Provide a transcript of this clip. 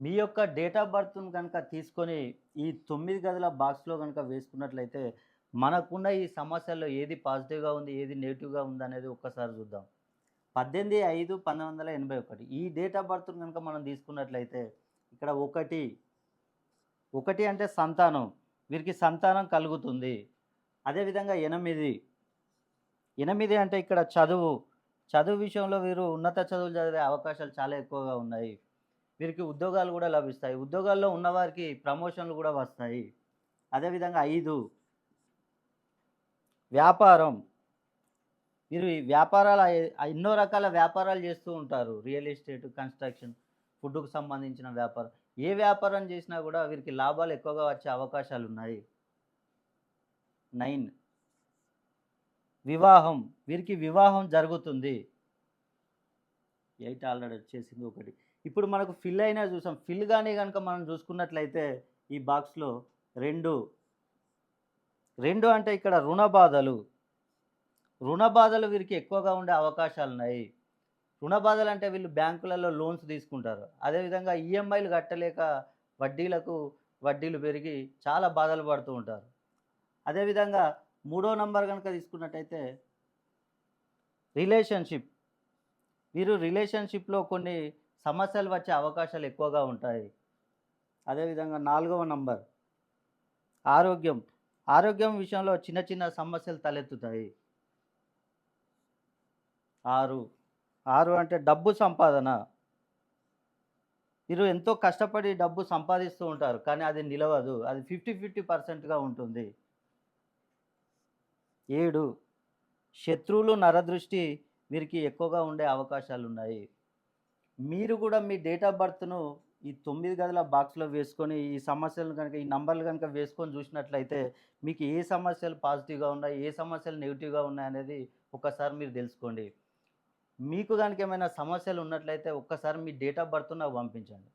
మీ యొక్క date of బర్త్‌ను గనక తీసుకొని, ఈ 9 గదుల బాక్స్‌లో గనక వేసుకున్నట్లయితే, మనకున్న ఈ సమస్యల్లో ఏది పాజిటివ్‌గా ఉంది, ఏది నెగెటివ్‌గా ఉందనేది ఒక్కసారి చూద్దాం. 18/5/1981 ఈ డేట్ ఆఫ్ బర్త్‌ను గనక మనం తీసుకున్నట్లయితే, ఇక్కడ 1 అంటే సంతానం. వీరికి సంతానం కలుగుతుంది. అదేవిధంగా 8 అంటే ఇక్కడ చదువు. చదువు విషయంలో వీరు ఉన్నత చదువులు చదివే అవకాశాలు చాలా ఎక్కువగా ఉన్నాయి. వీరికి ఉద్యోగాలు గూడా లభిస్తాయి. ఉద్యోగాల్లో ఉన్నవారికి ప్రమోషన్‌లు గూడా వస్తాయి. అదేవిధంగా 5 వ్యాపారం. వీరు ఈ వ్యాపారాలు ఎన్నో రకాల వ్యాపారాలు చేస్తూ ఉంటారు. రియల్ ఎస్టేట్, కన్‌స్ట్రక్షన్, ఫుడ్‌కు సంబంధించిన వ్యాపారం. ఏ వ్యాపారం చేసినా గూడా వీరికి లాభాలు ఎక్కువగా వచ్చే అవకాశాలున్నాయి. 9 వివాహం. వీరికి వివాహం జరుగుతుంది. 8 ఆల్రెడీ వచ్చేసింది ఒకటి. ఇప్పుడు మనకు ఫిల్ అయినవి చూసాం. ఫిల్ గాని గనుక మనం చూసుకున్నట్లయితే ఈ బాక్స్‌లో 2, 2 అంటే ఇక్కడ రుణ బాధలు. రుణ బాధలు వీరికి ఎక్కువగా ఉండే అవకాశాలున్నాయి. రుణ బాధలంటే వీళ్ళు బ్యాంకులలో లోన్స్ తీసుకుంటారు. అదేవిధంగా ఈఎంఐలు కట్టలేక వడ్డీలకు వడ్డీలు పెరిగి చాలా బాధలు పడుతూ ఉంటారు. అదేవిధంగా మూడో నంబర్ గనుక తీసుకున్నట్టయితే రిలేషన్‌షిప్. వీరు రిలేషన్‌షిప్‌లో కొన్ని సమస్యలు వచ్చే అవకాశాలు ఎక్కువగా ఉంటాయి. అదేవిధంగా నాలుగవ నంబర్ ఆరోగ్యం. ఆరోగ్యం విషయంలో చిన్న చిన్న సమస్యలు తలెత్తుతాయి. 6, 6 అంటే డబ్బు సంపాదన. వీరు ఎంతో కష్టపడి డబ్బు సంపాదిస్తూ ఉంటారు. కానీ అది నిలవదు. అది 50-50%గా ఉంటుంది. 7 శత్రువులు, నరదృష్టి వీరికి ఎక్కువగా ఉండే అవకాశాలున్నాయి. మీరు కూడా మీ డేట్ ఆఫ్ బర్త్‌ను ఈ 9 గదుల బాక్స్‌లో వేసుకొని, ఈ సమస్యలను గనుక, ఈ నంబర్‌లు గనుక వేసుకొని చూసినట్లయితే, మీకు ఏ సమస్యలు పాజిటివ్‌గా ఉన్నాయి, ఏ సమస్యలు నెగెటివ్‌గా ఉన్నాయనేది ఒక్కసారి మీరు తెలుసుకోండి. మీకు గనుక ఏమైనా సమస్యలు ఉన్నట్లయితే ఒక్కసారి మీ డేట్ ఆఫ్ బర్త్ నాకు పంపించండి.